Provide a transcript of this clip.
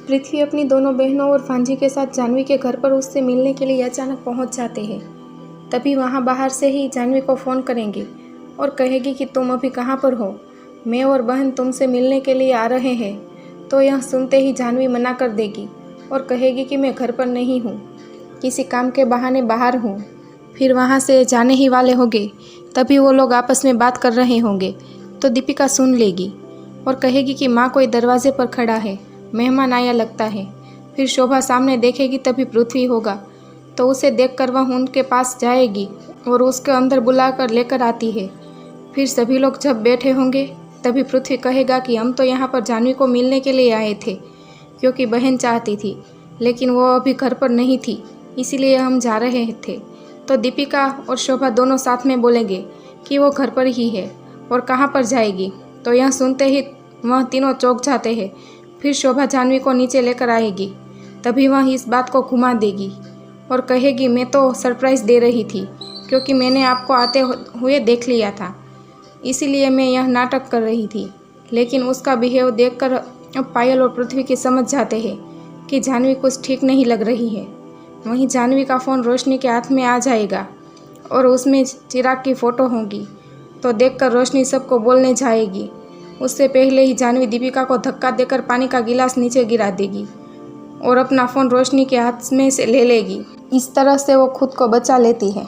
पृथ्वी अपनी दोनों बहनों और भांजी के साथ जानवी के घर पर उससे मिलने के लिए अचानक पहुंच जाते हैं। तभी वहां बाहर से ही जानवी को फ़ोन करेंगे और कहेगी कि तुम अभी कहाँ पर हो, मैं और बहन तुमसे मिलने के लिए आ रहे हैं। तो यह सुनते ही जानवी मना कर देगी और कहेगी कि मैं घर पर नहीं हूँ, किसी काम के बहाने बाहर हूँ। फिर वहाँ से जाने ही वाले होंगे, तभी वो लोग आपस में बात कर रहे होंगे तो दीपिका सुन लेगी और कहेगी कि माँ कोई दरवाजे पर खड़ा है, मेहमान आया लगता है। फिर शोभा सामने देखेगी तभी पृथ्वी होगा, तो उसे देखकर वह उनके पास जाएगी और उसके अंदर बुलाकर लेकर आती है। फिर सभी लोग जब बैठे होंगे तभी पृथ्वी कहेगा कि हम तो यहाँ पर जानवी को मिलने के लिए आए थे, क्योंकि बहन चाहती थी, लेकिन वो अभी घर पर नहीं थी, इसीलिए हम जा रहे थे। तो दीपिका और शोभा दोनों साथ में बोलेंगे कि वो घर पर ही है और कहाँ पर जाएगी। तो यह सुनते ही वह तीनों चौंक जाते हैं। फिर शोभा जानवी को नीचे लेकर आएगी, तभी वह इस बात को घुमा देगी और कहेगी मैं तो सरप्राइज़ दे रही थी, क्योंकि मैंने आपको आते हुए देख लिया था, इसीलिए मैं यह नाटक कर रही थी। लेकिन उसका बिहेव देखकर अब पायल और पृथ्वी की समझ जाते हैं कि जानवी कुछ ठीक नहीं लग रही है। वहीं जानवी का फ़ोन रोशनी के हाथ में आ जाएगा और उसमें चिराग की फ़ोटो होगी, तो देखकर रोशनी सबको बोलने जाएगी। उससे पहले ही जानवी दीपिका को धक्का देकर पानी का गिलास नीचे गिरा देगी और अपना फ़ोन रोशनी के हाथ में से ले लेगी। इस तरह से वो खुद को बचा लेती है।